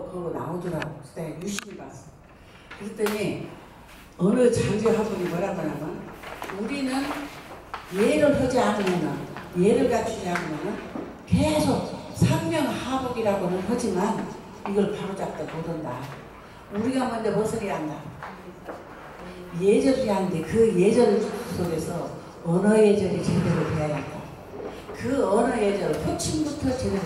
하고 나오더라고. 내가 유심히 봤어. 그랬더니 어느 장교화분이 뭐라고 하냐면 우리는 예를 하지 않으면 예를 갖추지 않으면 계속 상명하복이라고는 하지만 이걸 바로잡다 못한다. 우리가 먼저 벗어야 한다. 예절이 하는데 그 예절 속에서 언어 예절이 제대로 돼야 한다. 그 언어 예절 호칭부터 제대로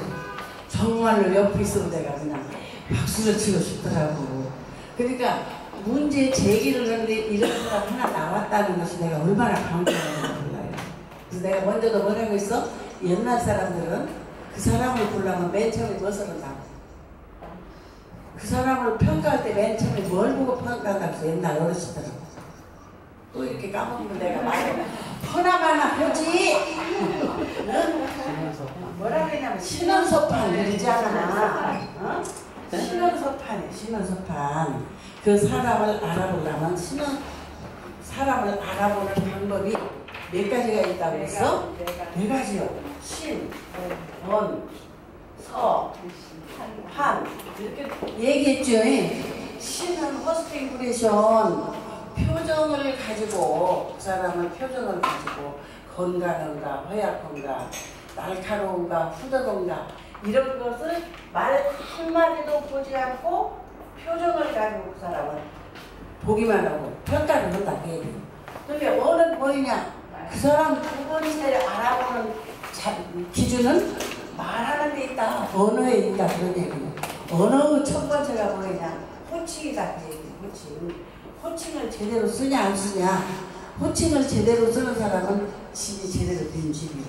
정말로 옆에 있으면 내가 그냥 박수를 치고 싶더라고. 그러니까 문제 제기를 하는데 이런 사람 하나 나왔다는 것이 내가 얼마나 감사한지 몰라요. 그래서 내가 먼저도 뭐라고 했어? 옛날 사람들은 그 사람을 보려면 맨 처음에 무엇을 한다고? 그 사람을 평가할 때 맨 처음에 뭘 보고 평가한다고 옛날 어르신들은. 또 이렇게 까먹으면 내가 말해. 허나마나 하지! 뭐라 그러냐면 신원서판 그러지 않아. 어? 신원서판이야, 신원서판. 그 사람을 알아보려면 사람을 알아보는 방법이 몇 가지가 있다고 했어? 네 가지요. 신, 원, 서, 판 이렇게 얘기했죠. 신은 허스트 인프레션 표정을 가지고 그 사람은 표정을 가지고 건강한가 허약한가 날카로운가 후더던가 이런 것을 말 한마디도 보지 않고 표정을 가지고 그 사람은 보기만 하고 평가를 한다. 그게 어느 뭐냐 그 사람 두 번째 알아보는 기준은 말하는 데 있다. 언어에 있다. 그런 얘기예요. 언어의 첫 번째가 뭐냐 호칭이다. 그 얘기예요. 호칭을 제대로 쓰냐 안 쓰냐. 호칭을 제대로 쓰는 사람은 집이 제대로 된 집이에요.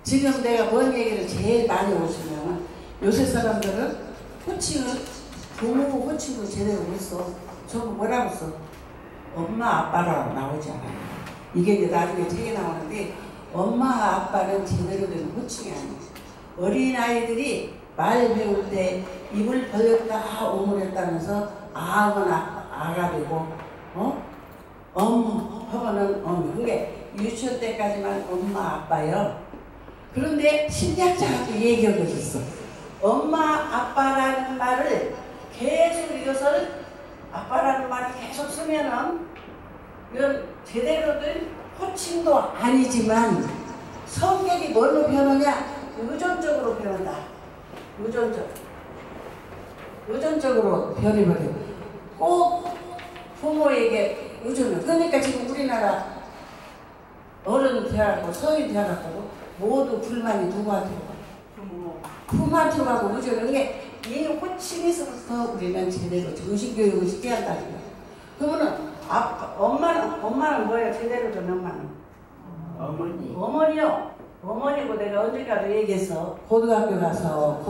지금 내가 뭔 얘기를 제일 많이 오시냐면 요새 사람들은 호칭을 부모 호칭을 제대로 못 써. 저거 뭐라고 써? 엄마 아빠라고 나오지 않아요. 이게 이제 나중에 책에 나오는데 엄마 아빠는 제대로 된 호칭이 아니에요. 어린아이들이 말 배울 때 입을 벌렸다 오므렸다면서 아은 아가 되고 하고는 그게 유치원 때까지만 엄마 아빠요. 그런데 심리학자가 얘기하고 있었어. 엄마 아빠라는 말을 계속 이것을 아빠라는 말을 계속 쓰면은 이건 제대로 된 호칭도 아니지만 성격이 뭘로 변하냐? 의존적으로 변한다. 의존적으로 변해버려. 꼭 부모에게 의존을. 그러니까 지금 우리나라 어른 대하고 서인 대하고 모두 불만이 누구한테 가고? 부모한테 가고 의존을. 이게 이 호칭에서부터 우리는 제대로 정신교육을 시켜야 한다. 그러면은 엄마는 뭐예요? 제대로 된 엄마는? 어머니요. 어머니고 내가 언젠가도 얘기했어. 고등학교 가서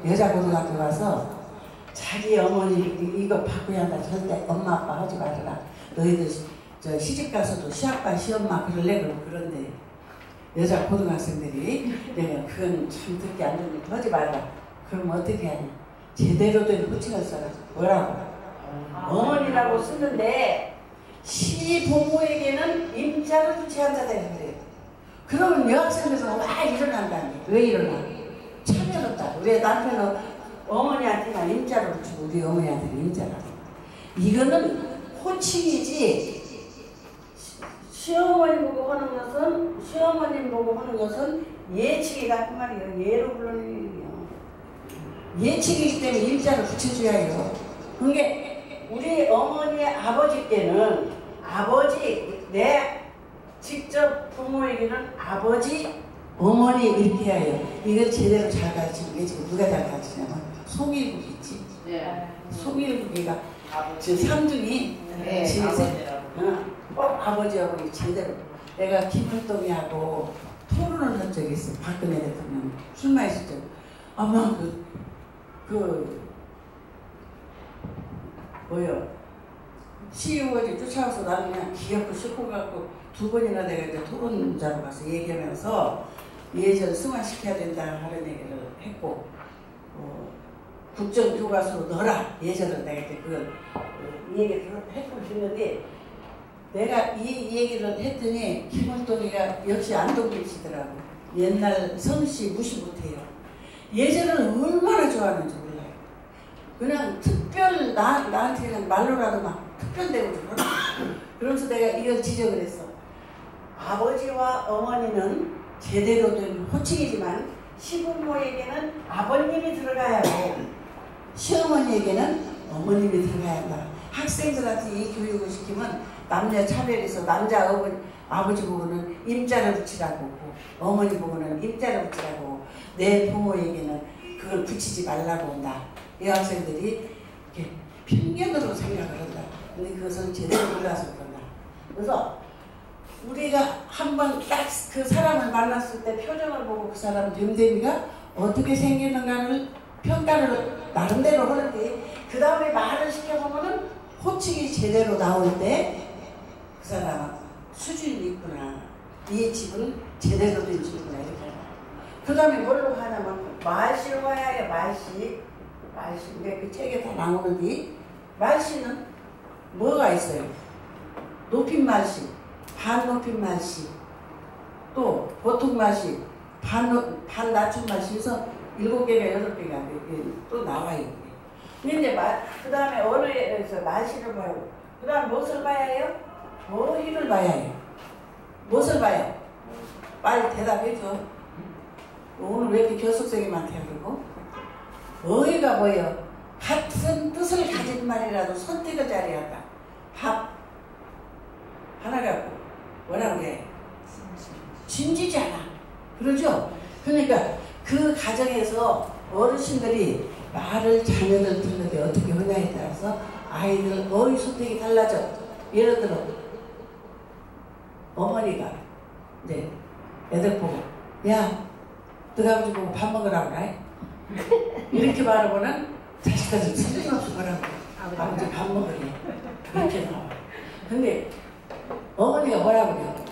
여자 고등학교 가서 자기 어머니 이거 바꿔야 한다. 절대 엄마 아빠 하지 말아라. 너희들 저 시집 가서도 시아빠 시엄마 그럴래? 그런데 여자 고등학생들이 내가 그건 참 듣기 안 좋으니까 하지 말라. 그럼 어떻게 하냐? 제대로 된 호칭을 써라. 뭐라고? 어머니라고 쓰는데 시부모에게는 임자를 붙여한다고 그래요. 그러면 여학생들은 막 일어난다니. 왜 일어나? 참여롭다. 왜 남편은 어머니한테만 임자를 붙이고 우리 어머니한테는 임자라고. 이거는 호칭이지. 시어머님 보고 하는 것은 예칭이다 그 말이에요. 예로 부르는 얘기예요. 예칭이기 때문에 임자를 붙여줘야 해요. 그게 우리 어머니의 아버지 때는 내 직접 부모에게는 아버지, 어머니 이렇게 해야 해요. 이걸 제대로 잘 가르치는 게 지금 누가 잘 가르치냐면 송일국 있지. 네. 송일국이가 저 삼둥이 꼭 아버지하고 제대로. 내가 김일동이하고 토론을 한 적이 있어. 박근혜 대통령 술 마실 때 아마 CEO가 쫓아와서 나는 그냥 기억도 싣고 가고 두 번이나 내가 이제 토론자로 가서 얘기하면서 예절 승화시켜야 된다 하는 얘기를 했고 국정교과서로 넣어라 예절을 내가 이제 그걸 이 얘기를 했는데 내가 이 얘기를 했더니 김원동이가 역시 안동분이시더라고. 옛날 성씨 무시 못해요. 예절을 얼마나 좋아하는지 몰라요. 그냥 나한테는 말로라도 막 특별대우를 하는 거야. 그러면서 내가 이걸 지적을 했어. 아버지와 어머니는 제대로 된 호칭이지만 시부모에게는 아버님이 들어가야 하고 시어머니에게는 어머님이 들어가야 한다. 학생들한테 이 교육을 시키면 남녀 차별해서 남자 아버지 보고는 임자를 붙이라고 어머니 보고는 임자를 붙이라고 내 부모에게는 그걸 붙이지 말라고 한다. 여학생들이 이렇게 편견으로 생각을 한다. 근데 그것은 제대로 몰라서 그런다. 그래서 우리가 한번 딱 그 사람을 만났을 때 표정을 보고 그 사람 됨됨이가 어떻게 생기는가를 평가를 나름대로 하는데 그 다음에 말을 시켜보면은 호칭이 제대로 나올 때 그 사람은 수준이 있구나. 이 집은 제대로 된 집이구나. 이렇게 하나. 그 다음에 뭘로 하냐면 말씨로 가야 해요. 말씨. 근데 그 책에 다 나오는데 말씨는 뭐가 있어요? 높임말씨, 반높임말씨, 또 보통말씨, 반 낮춤말씨 해서 7개가 8개가 또 나와요. 근데 그 다음에 언어에서 말씨를 봐요. 그 다음 무엇을 봐야 해요? 어휘를 봐야 해요. 무엇을 봐요? 빨리 대답해줘. 오늘 왜 이렇게 결석생이 많대요, 그리고? 어휘가 뭐예요? 같은 뜻을 가진 말이라도 선택을 잘해야 한다. 밥 하나 갖고 뭐라고 해? 진지지 않아. 그러죠? 그러니까 그 가정에서 어르신들이 말을 자녀들 듣는데 어떻게 하냐에 따라서 아이들 어휘 선택이 달라져. 예를 들어 어머니가 이제 애들 보고 야 너가 아버지 보고 밥 먹으라고 그래. 이렇게 말하고는 자식까지 틀림없이 뭐라고 아버지 밥 먹으래. 이렇게 나와. 근데 어머니가 뭐라고 그래요?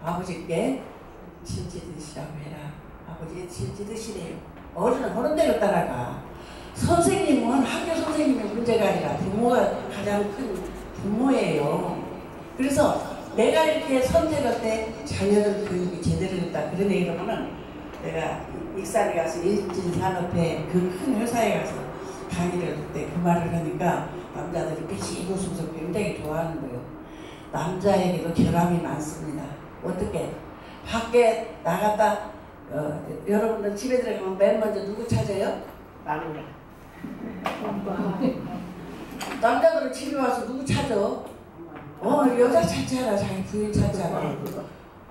아버지께 진지 드시라고 해라. 아버지가 진지 드시래요. 어른은 하는 대로 따라가. 선생님은 학교 선생님의 문제가 아니라 부모가 가장 큰 부모예요. 그래서 내가 이렇게 선택할 때 자녀들 교육이 제대로 됐다 그런 얘기를 하면은 내가 익산에 가서 일진산업회 그 큰 회사에 가서 강의를 할 때 그 말을 하니까 남자들이 빛이 웃으면서 굉장히 좋아하는 거예요. 남자에게도 결함이 많습니다. 어떻게? 밖에 나갔다 여러분들 집에 들어가면 맨 먼저 누구 찾아요? 마누라. 남자들은 집에 와서 누구 찾아? 여자 찾아라. 자기 부인 찾아라.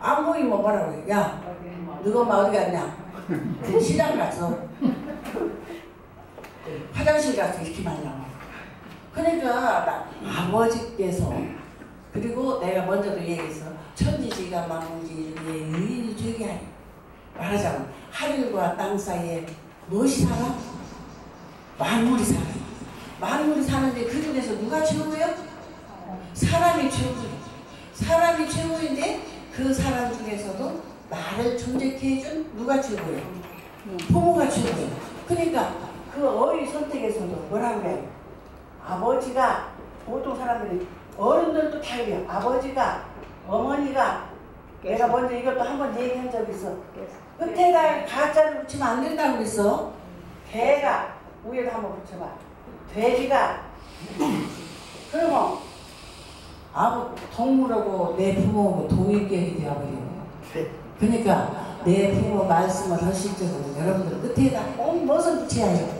안 보이면 뭐라고 해? 야, 너가 엄마 어디 갔냐? 시장 가서 화장실 가서 이렇게 말라고. 그러니까 아버지께서 그리고 내가 먼저도 얘기했어. 천지지가 만물지 유인이 죄가 아니야. 말하자면 하늘과 땅 사이에 무엇이 살아? 만물이 살아. 만물이 사는데 그 중에서 누가 최고예요? 사람이 최고예요. 사람이 최고인데 그 사람 중에서도 나를 존재케 해준 누가 최고예요? 부모가 최고예요. 그러니까 그 어휘 선택에서도 뭐라고 해요? 아버지가 보통 사람들이 어른들도 다 이래요. 아버지가 어머니가 내가 먼저 이것도 한번 얘기한 적 있어. 끝에다 가짜를 붙이면 안 된다고 그랬어. 개가 위에다 한번 붙여봐. 돼지가 그러면 동물하고 내 부모하고 동일격이 되어버려요. 그러니까 내 부모 말씀을 하실 적은 여러분들 끝에다 꼭 무엇을 붙여야 해요?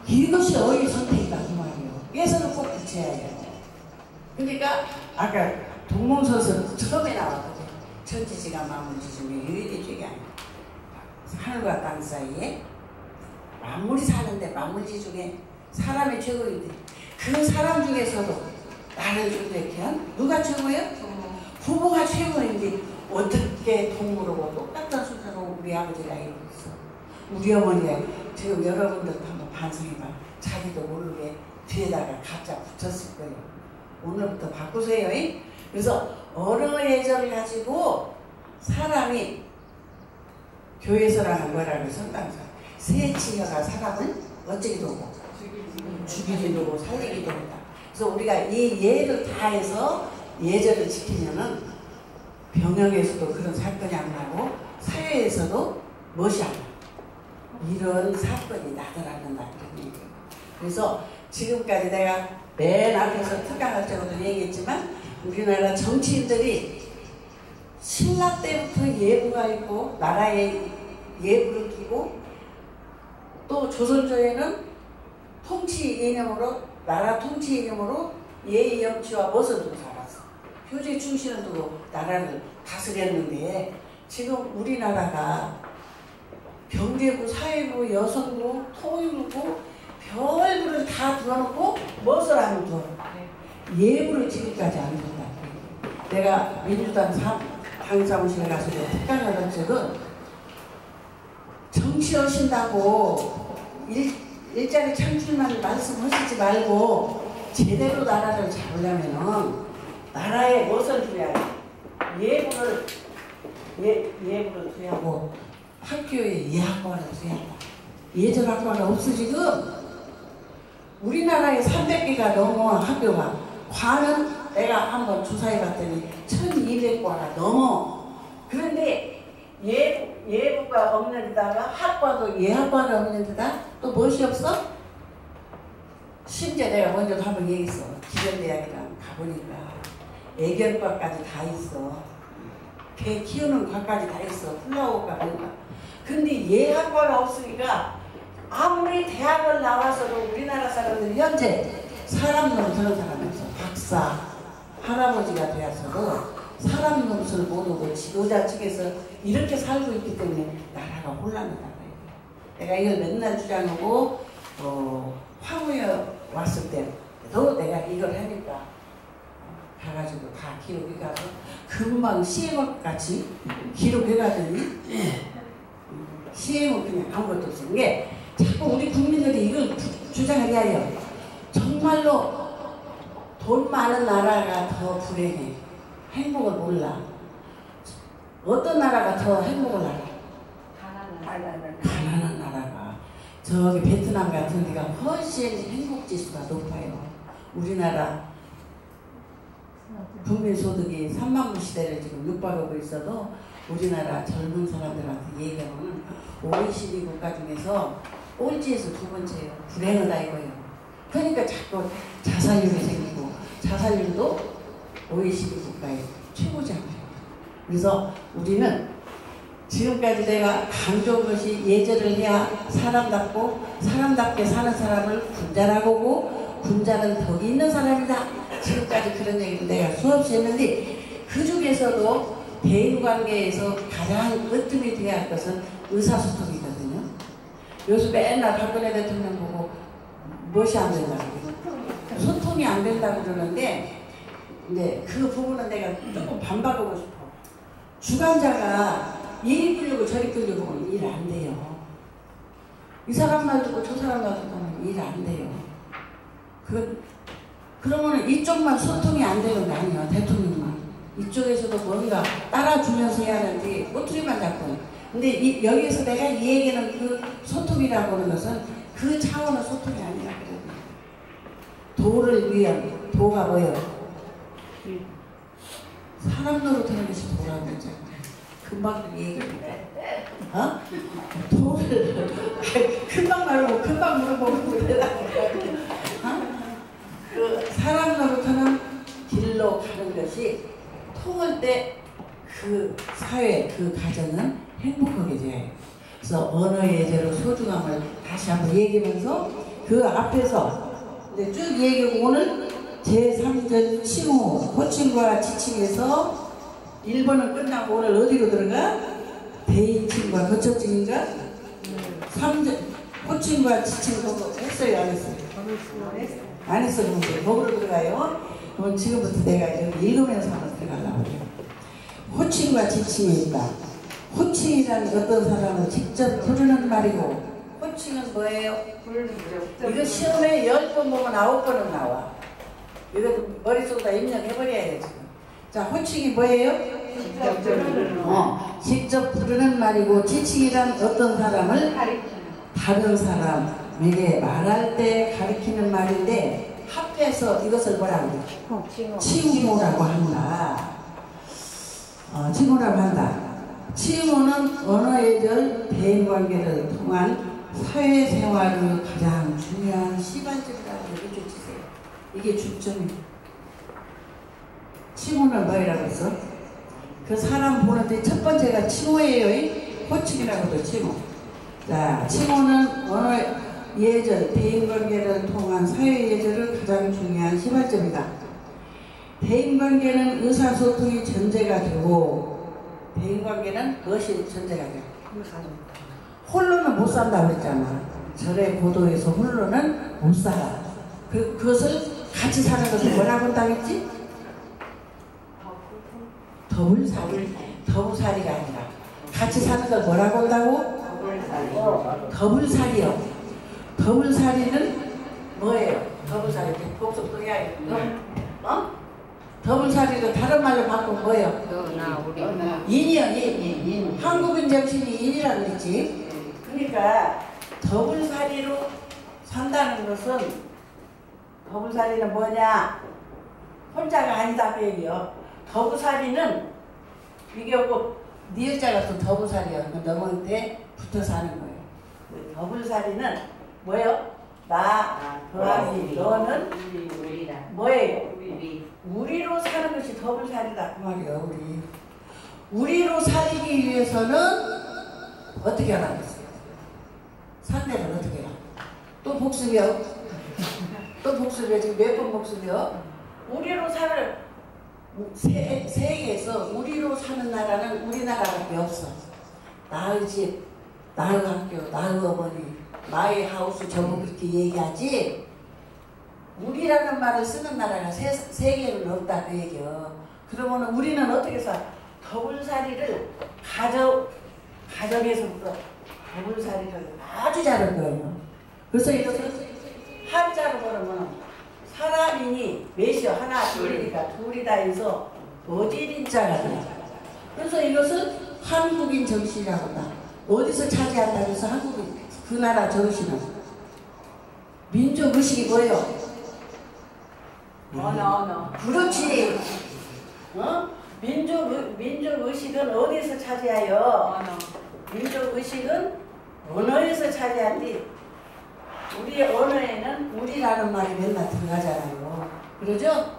이것이 어휘 선택이다 그 말이에요. 깨서는 꼭 붙여야 해요. 그러니까 아까 동문서서 처음에 나왔거든. 천지지가 만물지 중에 유일의 죄가 아니야. 하늘과 땅 사이에 만물이 사는데 만물지 중에 사람이 최고인데 그 사람 중에서도 나를 존재케 한 누가 최고예요? 부모가 최고인데 어떻게 동물하고 똑같은 수준으로 우리 아버지가 이러고 있어. 우리 어머니가 지금 여러분들도 한번 반성해봐. 자기도 모르게 뒤에다가 가짜 붙였을 거예요. 오늘부터 바꾸세요. 그래서 어느 예절을 가지고 사람이 교회에서라는 뭐라고 성당사 새 치녀가 사람을 어쩌기도 하고 죽이기도 하고 살리기도 한다. 그래서 우리가 이 예를 다해서 예절을 지키면은 병역에서도 그런 사건이 안 나고 사회에서도 무엇이 안 나. 이런 사건이 나더라는 다 그러니 그래서 지금까지 내가 맨 앞에서 특강할 때부터 얘기했지만 우리나라 정치인들이 신라 때부터 예부가 있고 나라에 예부를 끼고 또 조선조에는 통치 이념으로 나라 통치 이념으로 예의 염치와 멋을 두고 살았어. 효제 충신을 두고 나라를 다스렸는데 지금 우리나라가 경제부, 사회부, 여성부, 통일부 별부를 다 두어놓고 멋을 안 둬. 예부를 지금까지 안 둔다. 내가 민주당 당사무실에 가서 특강을 한 적은 정치 하신다고 일자리 창출만 말씀하시지 말고 제대로 나라를 잡으려면은 나라에 멋을 줘야 돼. 예부를 줘야 하고 학교에 예학과를 줘야 한다. 예절학과가 없어 지금. 우리나라에 300개가 넘어 학교가. 과는 내가 한번 조사해봤더니 1200과가 넘어. 그런데 예부가 없는 데다가 학과도 예학과가 없는 데다 또 무엇이 없어? 심지어 내가 먼저도 한번 얘기했어. 기련대학이랑 가보니까 애견과까지 다 있어. 개 키우는 과까지 다 있어. 플라워과 뭔가. 근데 예학과가 없으니까 아무리 대학을 나와서도 우리나라 사람들이 현재 사람 노릇하는 사람이 없어. 박사, 할아버지가 되어서도 사람 노릇을 못하고 지도자 측에서 이렇게 살고 있기 때문에 나라가 혼란하다. 내가 이걸 맨날 주장하고 황후에 왔을 때도 내가 이걸 하니까 가가지고 다 기록해 가서 금방 시행을 같이 기록해 가더니 시행은 그냥 아무것도 없는 게 자꾸 우리 국민들이 이걸 주장을 해야 해요. 정말로 돈 많은 나라가 더 불행해. 행복을 몰라. 어떤 나라가 더 행복을 알아? 가난한 나라가. 저기 베트남 같은 데가 훨씬 행복지수가 높아요. 우리나라 국민소득이 3만 불 시대를 지금 육박하고 있어도 우리나라 젊은 사람들한테 얘기하면 OECD 국가 중에서 꼴찌에서 두 번째예요. 불행하다 이거예요. 그러니까 자꾸 자살률이 생기고 자살률도 OECD 국가의 최고잖아요. 그래서 우리는 지금까지 내가 강조한 것이 예절을 해야 사람답게 사는 사람을 군자라고 보고 군자는 덕이 있는 사람이다. 지금까지 그런 얘기를 내가 수없이 했는데 그 중에서도 대인관계에서 가장 으뜸이 돼야 할 것은 의사소통이거든요. 요즘 맨날 박근혜 대통령 보고 무엇이 안 된다고 소통이 안 된다고 그러는데 근데 그 부분은 내가 조금 반박하고 싶어. 주관자가 이리 끌려고 저리 끌려고 하면 일 안 돼요. 이 사람 말 듣고 저 사람 말 듣고 하면 일 안 돼요. 그러면 이쪽만 소통이 안 되는 게 아니야. 대통령만. 이쪽에서도 뭔가 따라주면서 해야 하는지 꼬투리만 잡고. 근데 여기에서 내가 이 얘기는 그 소통이라고 하는 것은 그 차원의 소통이 아니라 그래요. 도를 위한 도가 뭐예요? 사람 노릇하는 것이 도라고 했잖아. 금방 얘기했는데 도를 금방 말하고 금방 물어보고 그러더라고. 그 사람 노릇하는 길로 가는 것이 통할 때 그 사회, 그 가정은 행복하게 돼요. 그래서 언어 예제로 소중함을 다시 한번 얘기하면서 그 앞에서 이제 쭉 얘기하고 오늘 제3절 칭호, 호칭과 지칭에서 1번은 끝나고 오늘 어디로 들어가? 대인칭과 거쳤칭인가? 3절 호칭과 지칭 그거 했어요? 안 했어요? 안 했어요. 뭐로 들어가요? 그럼 지금부터 내가 여기 읽으면서 한번 들어가려고 해요. 호칭과 지칭이 있다. 호칭이란 어떤 사람을 직접 부르는 말이고 호칭은 뭐예요? 이거 시험에 10번 보면 9번은 나와. 이거 머릿속에다 입력해버려야 돼 지금. 자, 호칭이 뭐예요? 직접 부르는 말이고 지칭이란 어떤 사람을 다른 사람에게 말할 때 가리키는 말인데 합해서 이것을 뭐라고 해요? 칭호라고 한다. 칭호라고 한다. 칭호는 언어 예절, 대인관계를 통한 사회생활의 가장 중요한 중요한 시반점이라고 느껴지세요. 이게 중점이에요. 칭호는 뭐라고 했어? 그 사람 보는데 첫 번째가 칭호예요. 호칭이라고도 칭호. 자, 칭호는 언어 예절, 대인관계를 통한 사회예절을 가장 중요한 시발점이다. 대인관계는 의사소통이 전제가 되고, 대인관계는 무엇이 전제가 돼요? 홀로는 못 산다고 그랬잖아. 절의 고도에서 홀로는 못 살아. 그것을 같이 사는 것을 뭐라고 한다고 했지? 더불살이. 더불살이가 아니라 같이 사는 걸 뭐라고 한다고? 더불살이요. 더불살이는 뭐예요? 더불살이 복습동이야. 더불살이도 다른 말로 바꾸면 뭐예요? 너나 우리 인이요. 인. 한국인 정신이 인이라고 그랬지. 그러니까 더불살이로 산다는 것은, 더불살이는 뭐냐? 혼자가 아니다 그 얘기요. 더불살이는 이게 뭐 니은자 같은 더불살이야. 너한테 붙어 사는 거예요. 더불살이는 뭐예요? 나 더하기 너는 뭐예요? 우리로 사는 것이 더불살이다 그 말이에요. 우리로 살기 위해서는 어떻게 하라겠어요? 상대는 어떻게 해라? 또 복습이요. 또 복습이요. 지금 몇 번 복습이요? 우리로 사는 세계에서 우리로 사는 나라는 우리나라밖에 없어. 나의 집, 나의 학교, 나의 어머니, 나의 하우스, 저거 그렇게 얘기하지. 우리라는 말을 쓰는 나라가 세계에는 없다 그 얘기요. 그러면 우리는 어떻게 사? 더불살이를 가정에서부터 더불살이를 아주 잘한 거예요. 그래서 이것을 한자로 보면 사람이니 몇이요? 하나, 둘이니까 둘이다 해서 어질인자가 돼요. 그래서 이것을 한국인 정신이라고 한다. 어디서 차지한다 해서 한국인, 그 나라 정신은 민족의식이 뭐예요? 언어. 그렇지. 민족의식은 어디서 차지하여? 민족의식은 언어에서 차지한디, 우리 언어에는 우리라는 말이 맨날 들어가잖아요. 그러죠?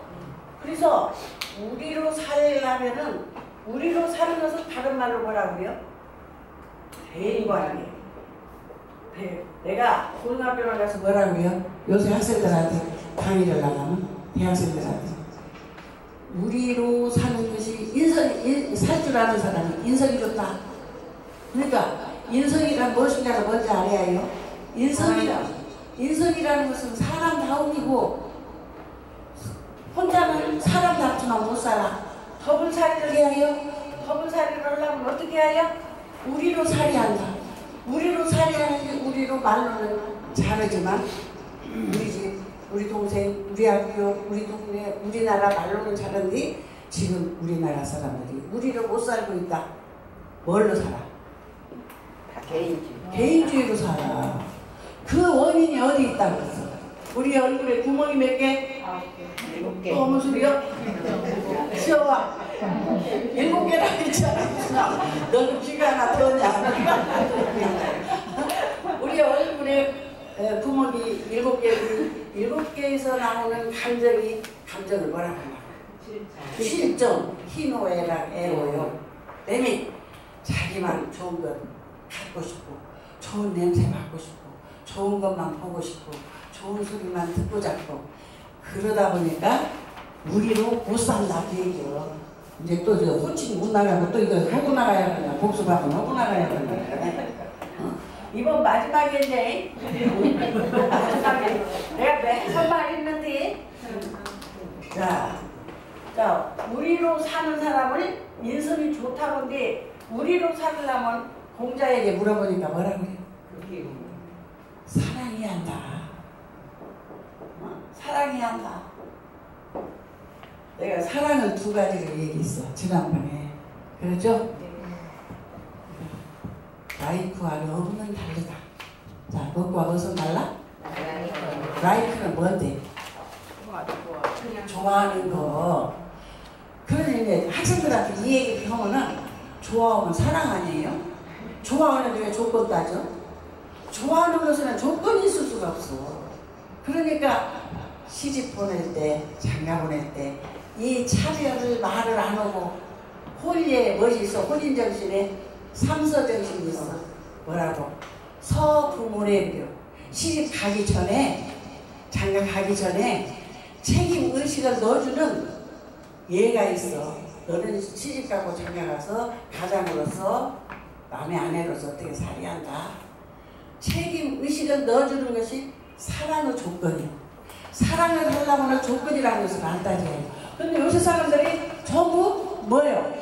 그래서 우리로 살려면은, 우리로 사는 것은 다른 말로 뭐라고 그래요? 대인관계. 내가 고등학교를 가서 뭐라고 해요? 요새 학생들한테 강의를 나가면 대학생들한테 우리로 사는 것이 살 줄 아는 사람이 인성이 좋다. 그러니까 인성이란 무엇인가를 먼저 알아야 해요. 인성이라는 것은 사람다움이고, 혼자는 사람답지만 못 살아. 더불살이를 해야 해요. 더불살이를 하려면 어떻게 해야 해요? 우리로 살이한다. 우리로 살이하는데 우리로 말로는 잘하지만 우리 집, 우리 동생, 우리 학교, 우리 동네, 우리나라 말로는 잘하는데 지금 우리나라 사람들이 우리로 못 살고 있다. 뭘로 살아? 다 개인주의. 개인주의로 살아. 그 원인이 어디 있다고 했어? 우리 얼굴에 구멍이 몇 개? 7개. 또 무슨 소리요? 쉬어와. 7개나 했잖아. 너는 귀가 하나 더냐? 우리 얼굴에 구멍이 7개, 7개에서 나오는 감정을 뭐라고 하나? 실정, 희노애락, 애호요. 때문에 자기만 좋은 것 갖고 싶고, 좋은 냄새 맡고 싶고, 좋은 것만 보고 싶고, 좋은 소리만 듣고 잡고, 그러다 보니까 우리로 못 산다 그 얘기요. 이제 또 저 호칭 못 나가고 또 이거 하고 나가야 하냐, 복수받고 하고 나가야 하냐. 이번 마지막인데 마지막에 내가 맨 처음 했는데, 자 우리로 사는 사람을 인성이 좋다고 하는데, 우리로 살려면 공자에게 물어보니까 뭐라고 해요? 사랑해야 한다. 사랑해야 한다. 내가 사랑을 두 가지를 얘기했어 지난번에. 그렇죠? 라이크와 러브는 다르다. 자, 뭐와 무슨 달라? 라이크는 뭔데? 좋아하는 거. 그러니 이제 학생들한테 이 얘기를 하면은, 좋아하면 사랑 아니에요? 좋아하는데 왜 조건 따져? 좋아하는 것에는 조건이 있을 수가 없어. 그러니까 시집 보낼 때, 장가 보낼 때 이 차별을 말을 안 하고 홀리에 뭐지 있어? 혼인정신에 삼서정신이 있어. 뭐라고? 서부모례교. 시집 가기 전에, 장가 가기 전에 책임 의식을 넣어주는 예가 있어. 너는 시집 가고 장가 가서 가장으로서 남의 아내로서 어떻게 살아야 한다. 책임 의식을 넣어주는 것이 사랑의 조건이야. 사랑을 하려면 조건이라는 것을 안 따져요. 근데 요새 사람들이 전부 뭐예요?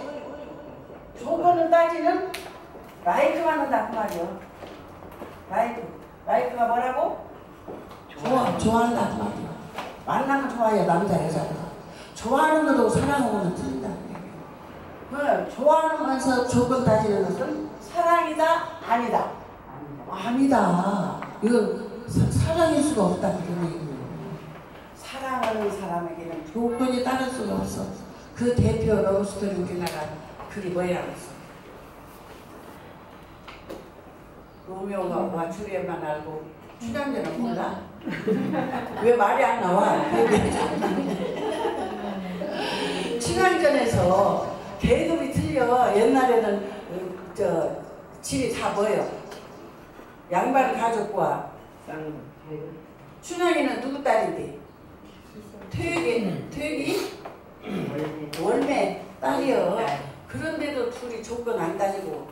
조건을 따지는 라이크만 한다 그 말이요. 라이크가 뭐라고? 좋아한다 그 말이요. 만나면 좋아해요. 남자 여자가. 좋아하는 것도 사랑하고는 틀린다. 좋아하면서 조건 따지는 것은 사랑이다 아니다. 아니다. 이건 사랑일 수가 없다 그런 얘기예요. 사랑하는 사람에게는 조건이 따를 수가 없어. 그 대표 러브스토리 우리나라 글이 뭐라고 했어? 로미오와 줄리엣만 알고 춘향전은 몰라? 왜 말이 안 나와? 춘향전에서 계급이 틀려. 옛날에는 집이 다 뭐예요? 양반 가족과 춘향이는 누구 딸인데? 퇴기? 월매 딸이요. 그런데도 둘이 조건 안 따지고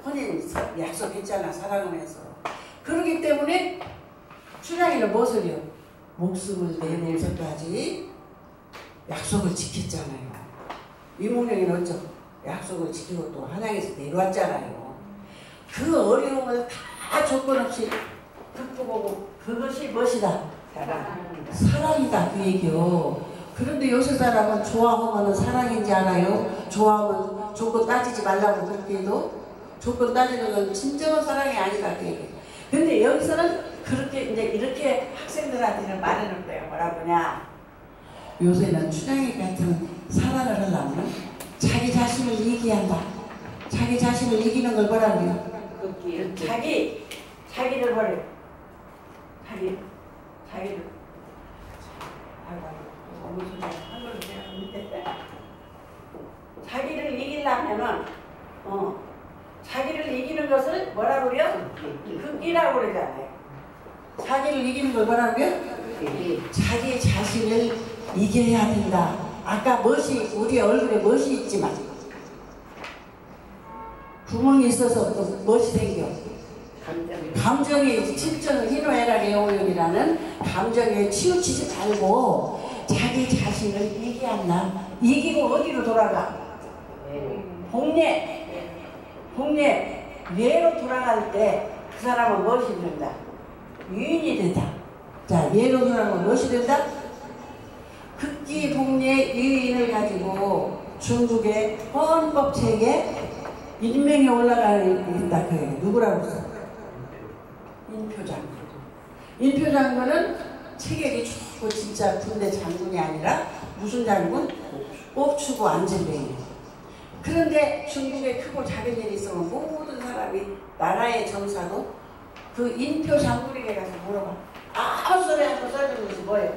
혼인 약속했잖아. 사랑하면서. 그러기 때문에 춘향이는 무엇을요? 목숨을 내놓으면서까지 약속을 지켰잖아요. 이몽룡이는 어쩌? 약속을 지키고 또 한양에서 내려왔잖아요. 그 어려움을 다 조건 없이 극복하고 그것이 무엇이다? 사랑이다 그 얘기요. 그런데 요새 사람은 좋아하면 사랑인지 알아요? 좋아하면 조건 따지지 말라고 그렇게 해도 조건 따지는 건 진정한 사랑이 아니다 그 얘기. 근데 여기서는 그렇게 이제 이렇게 학생들한테는 말하는 거예요. 뭐라고 하냐? 요새는 춘향이 같은 사랑을 하려면 자기 자신을 이기한다. 자기 자신을 이기는 걸 뭐라고 해요? 자기를 버려. 자기를. 너무 소리야. 한글로 생각했는데. 자기를 이기려면은, 자기를 이기는 것을 뭐라고 그래요? 극기라고 그러잖아요. 자기를 이기는 걸 뭐라고 그래요? 자기 자신을 이겨야 된다. 아까 우리 얼굴에 멋이 있지만, 구멍이 있어서 또 멋이 생겨. 감정이 칠전을 희노애락의 오용이라는 감정에 치우치지 말고 자기 자신을 이기한다. 이기고 어디로 돌아가? 복례 예로 돌아갈 때 그 사람은 무엇이 된다? 유인이 된다. 자, 예로 돌아가면 무엇이 된다? 극기 복례 유인을 가지고 중국의 헌법책에 인명이 올라가는다. 그게 누구라고 써? 인표장군은 체격이 좋고 진짜 군대 장군이 아니라 무슨 장군? 꼽추고 안전뱅이. 그런데 중국에 크고 작은 일이 있으면 모든 사람이 나라의 정사도 그 인표장군에게 가서 물어봐. 아무 소리 않고 써준 것이 뭐예요?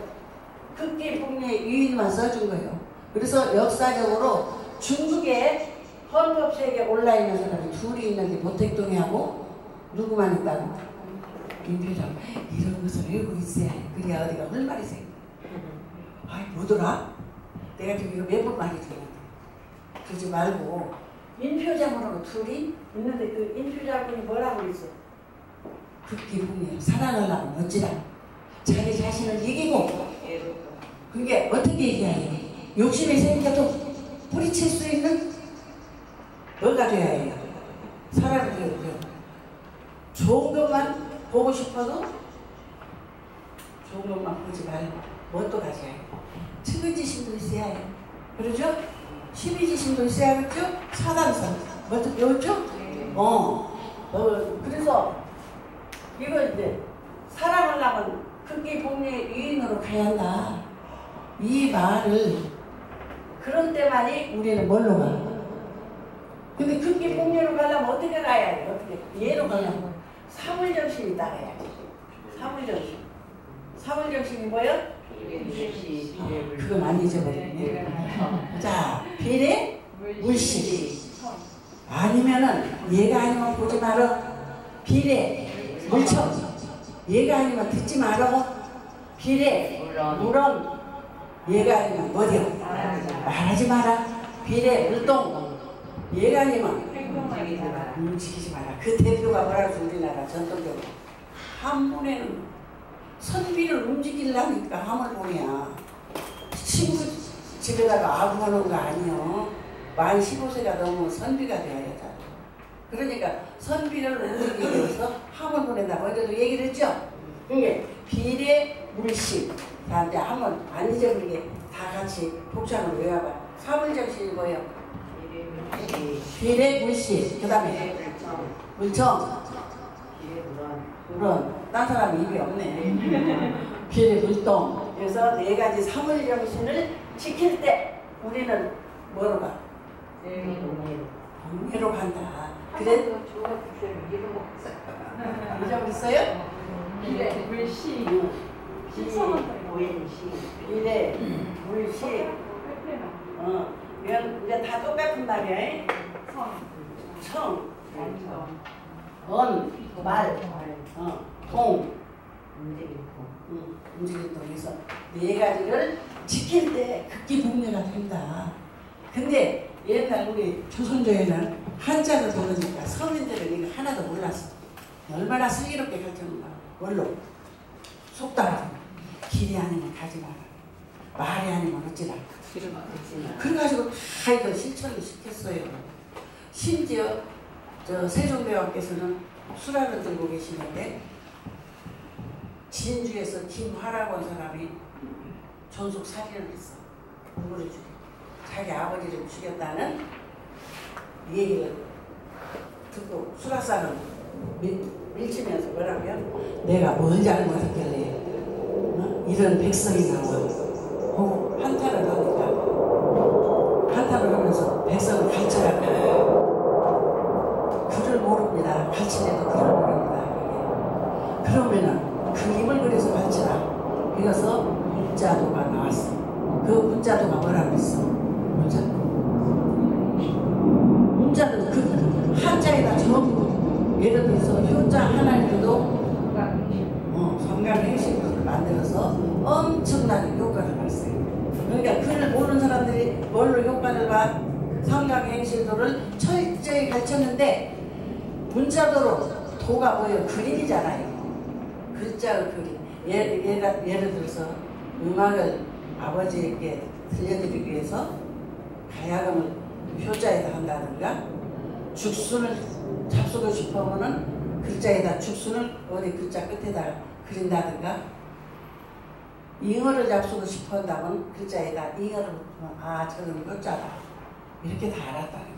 극기 복례 유인만 써준 거예요. 그래서 역사적으로 중국의 헌법책에 올라있는 사람이 둘이 있는데 모택동이하고 누구만 있다고? 인표장. 이런 것을 외우고 있어야 해. 그래야 어디가 헐말이 생겨. 아이 뭐더라? 내가 지금 이거 몇 번 말해주는데 그러지 말고 인표장으로 둘이 있는데 그 인표장군이 뭐라고 있어? 극기 복례 사랑하려면 어찌라 자기 자신을 이기고. 그게 어떻게 얘기해야 해? 욕심이 생겨도 뿌리칠 수 있는 뭐가 돼야 해요? 사람이 되고 좋은 것만 보고 싶어도 좋은 것만 보지 말고 뭣도 가져야 해요? 측은지심도 있어야 해요. 그러죠? 시비지심도 있어야겠죠? 사단성 뭐도 배웠죠? 그래서 이거 이제 사랑하려면 극기 복례 유인으로 가야 한다. 이 말을 그런 때만이 우리는 뭘로 가? 근데 극기 복례로 가려면 어떻게 가야 돼? 어떻게? 예로 가려면 사물정신이 따라야지. 사물정신이 뭐요? 물시. 그거 많이 잊어버리네. 자, 비례 물시. 아니면은 얘가 아니면 보지 말어. 비례 물청. 얘가 아니면 듣지 말어. 비례 물언. 얘가 아니면 뭐디요? 말하지 마라. 비례 물동. 얘가 아니면 움직이지 마라. 그 대표가 뭐라고 우리나라 전통적으로 한문에는 선비를 움직이려니까 하물본이야. 친구 집에다가 아부하는 거 아니요. 만 15세가 넘으면 선비가 돼야 여자. 그러니까 선비를 움직이기 위해서 하물본에다 먼저도 얘기를 했죠. 이게 비례 물시. 자, 이제 한번 안 잊어버리게 다 같이 복창으로 외워봐. 사물정신이 뭐예요? 비례 물시. 그 다음에 물청. 물론 딴 사람 입이 없네. 비례 물동. 그래서 네 가지 사물정신을 지킬 때 우리는 뭐로 가? 동해로 간다. 그래? 잊어버렸어요? 비례 물시. 비례 물시. 이제 다 똑같은 말이야. 청, 말, 동, 움직이는 동에서 네 가지를 지킬 때 극기 분야가 된다. 근데 옛날 우리 조선조에는 한자를 모르니까 서민들은 이거 하나도 몰랐어. 얼마나 슬기롭게 가르쳤는가. 뭘로? 속담. 길이 아니면 가지 마라. 말이 아니면 어찌라. 그래가지고 다 이걸 실천을 시켰어요. 심지어 저 세종대왕께서는 수라를 들고 계시는데 진주에서 김화라고 한 사람이 존속 살인을 했어. 누구를 죽여? 자기 아버지를 죽였다는 얘기를 듣고 수라상을 밀치면서 뭐라고요? 내가 뭘 잘못했길래 이런 백성이 나와. 한타를 하니까 한타를 하면서 백성을 가르쳐갈 거예요. 글을 모릅니다. 가르치려도 글을 모릅니다. 그러면은 그 힘을 그려서 가르치라. 그래서 문자도가 나왔어. 그 문자도가 뭐라고 했어? 문자도 그 한자에다 전부 예를 들어서 효자 하나에도 성강행식을 만들어서 엄청나게 효과를 봤어요. 그러니까 글을 모르는 사람들이 뭘로 효과를 봐? 성강행식도를 철저히 가르쳤는데 문자도로 도가 뭐예요? 그림이잖아요. 글자의 그림. 예를 들어서 음악을 아버지에게 들려드리기 위해서 가야금을 효자에다 한다든가 죽순을 잡수고 싶으면은 글자에다 죽순을 어디 글자 끝에다 그린다든가 잉어를 잡수고 싶어 한다면 글자에다 잉어를 붙이면 아 저는 효자다 이렇게 다 알았다는 거예요.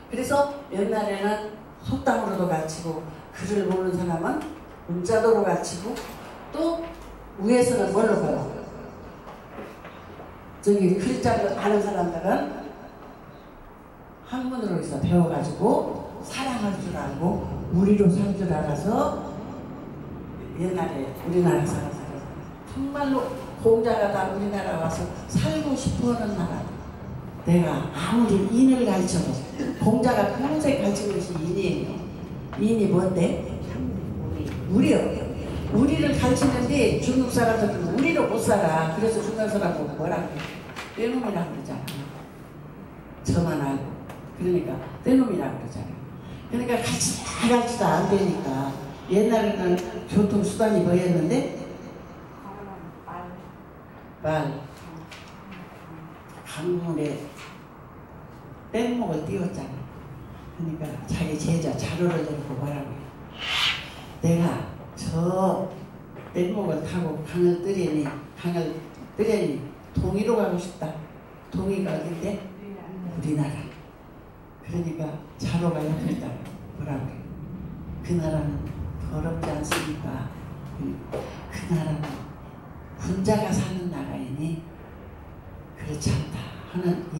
그래서 옛날에는 속담으로도 가르치고 글을 모르는 사람은 문자도로 가르치고 또 위에서는 뭘로 가요? 저기 글자를 아는 사람들은 한문으로 해서 배워가지고 사랑할 줄 알고 우리로 살 줄 알아서 옛날에 우리나라 사람 정말로 공자가 다 우리나라 와서 살고 싶어하는 나라. 내가 아무리 인을 가르쳐도 공자가 평생 가르친 것이 인이에요. 인이 뭔데? 우리요. 우리를 가르치는데 중국 사람들은 우리로 못 살아. 그래서 중국 사람은 뭐라고 해? 떼놈이라고 그러잖아. 저만 알고. 그러니까 떼놈이라고 그러잖아. 그러니까 같이 다 가르치다 안 되니까 옛날에는 교통수단이 뭐였는데? 말. 강문에 뗏목을 띄웠잖아. 그러니까 자기 제자 자료를 들고 뭐라고 해. 내가 저 뗏목을 타고 강을 뜨려니 동이로 가고 싶다. 동이가 어딘데? 우리나라. 그러니까 자로가 옆에 있다. 뭐라고 해. 그 나라는 더럽지 않습니까? 그 나라는 군자가 사는 나라이니 그렇지 않다 하는